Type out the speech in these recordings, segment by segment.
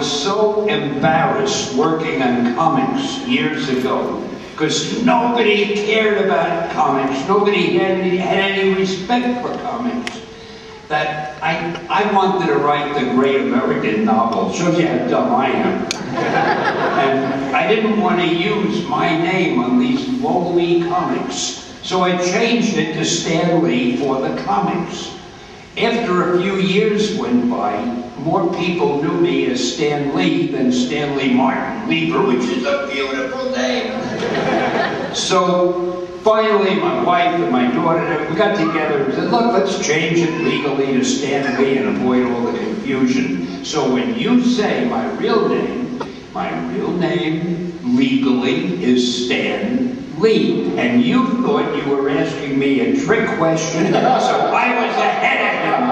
was so embarrassed working on comics years ago because nobody cared about comics, nobody had any respect for comics, that I wanted to write the great American novel. Shows you how dumb I am. And I didn't want to use my name on these lowly comics, so I changed it to Stan Lee for the comics. After a few years went by, more people knew me as Stan Lee than Stanley Martin Lieber, which is a beautiful name. So finally, my wife and my daughter, we got together and said, look, let's change it legally to Stan Lee and avoid all the confusion. So when you say my real name legally is Stan Lee. And you thought you were asking me a trick question, so I was ahead of him.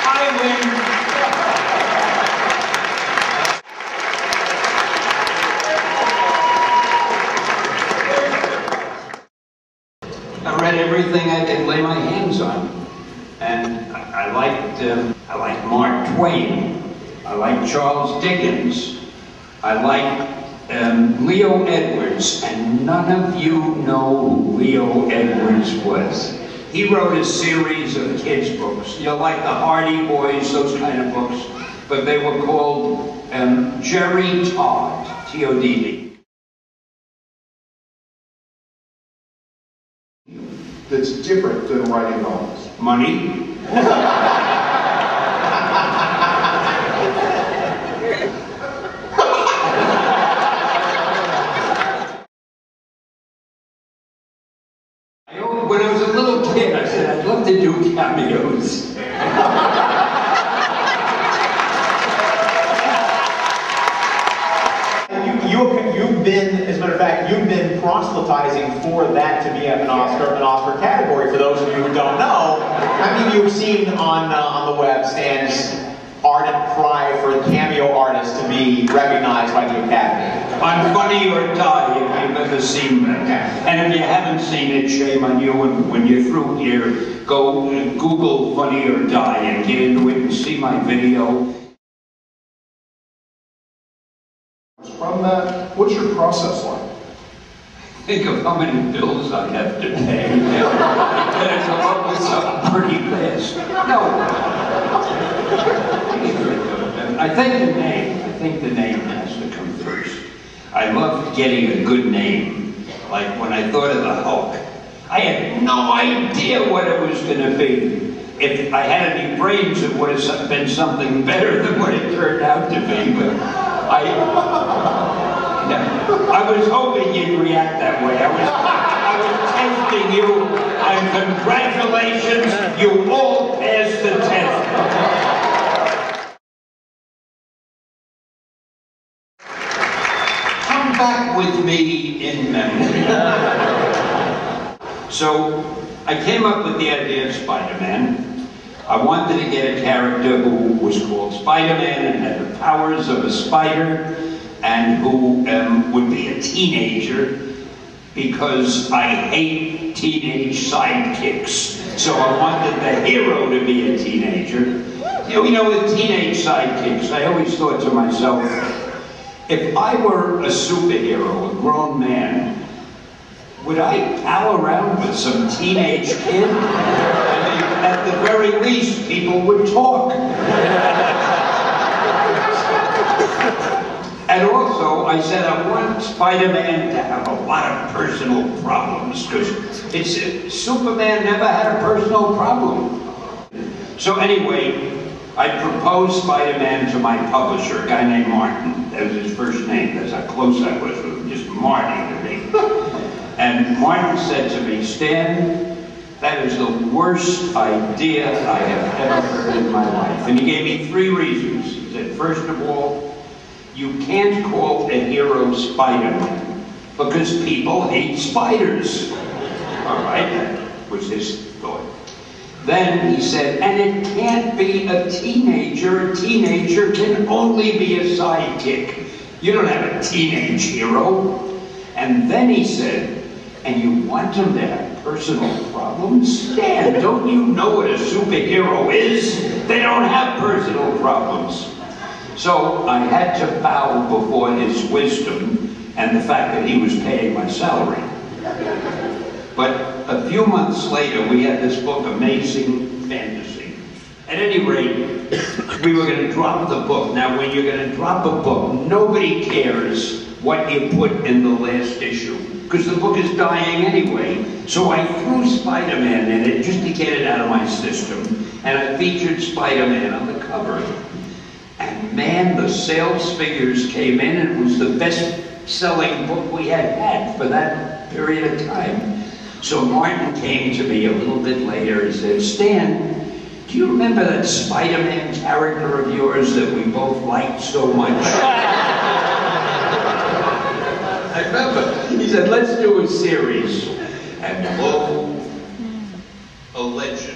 I win. I read everything I could lay my hands on. And I liked Mark Twain. I liked Charles Dickens. I liked Leo Edwards, and none of you know who Leo Edwards was. He wrote a series of kids' books, you know, like the Hardy Boys, those kind of books, but they were called Jerry Todd, T-O-D-D. That's different than writing novels. Money. When I was a little kid, I said, I'd love to do cameos. You've been, as a matter of fact, you've been proselytizing for that to be an Oscar category. For those of you who don't know, I mean, you've seen on the web Stan's ardent cry for a cameo artist to be recognized by the Academy. On Funny or Die, if you've ever seen that. And if you haven't seen it, shame on you. And when you're through here, go Google Funny or Die and get into it and see my video. From that, what's your process like? Think of how many bills I have to pay. And come up with something pretty fast. No. I think the name has to come first. I love getting a good name. Like when I thought of the Hulk, I had no idea what it was going to be. If I had any brains, it would have been something better than what it turned out to be. But I was hoping you'd react that way. I was testing you, and congratulations, you all passed the test. Come back with me in memory. So I came up with the idea of Spider-Man. I wanted to get a character who was called Spider-Man and had the powers of a spider, and who would be a teenager, because I hate teenage sidekicks. So I wanted the hero to be a teenager. You know, with teenage sidekicks, I always thought to myself, if I were a superhero, a grown man, would I pal around with some teenage kid? I mean, at the very least, people would talk. And also, I said I want Spider-Man to have a lot of personal problems, because Superman never had a personal problem. So anyway, I proposed Spider-Man to my publisher, a guy named Martin. That was his first name. That's how close I was with him, just Marty to me. And Martin said to me, Stan, that is the worst idea I have ever heard in my life. And he gave me 3 reasons. He said, first of all, you can't call a hero Spider-Man because people hate spiders. All right, that was his thought. Then he said, and it can't be a teenager. A teenager can only be a sidekick. You don't have a teenage hero. And then he said, and you want him to have personal problems? Stan, don't you know what a superhero is? They don't have personal problems. So I had to bow before his wisdom and the fact that he was paying my salary. But a few months later, we had this book, Amazing Fantasy. At any rate, we were going to drop the book. Now, when you're going to drop a book, nobody cares what you put in the last issue, because the book is dying anyway. So I threw Spider-Man in it just to get it out of my system, and I featured Spider-Man on the cover. And man, the sales figures came in, and it was the best-selling book we had for that period of time. So Martin came to me a little bit later and said, Stan, do you remember that Spider-Man character of yours that we both liked so much? I remember. He said, let's do a series. And lo, a legend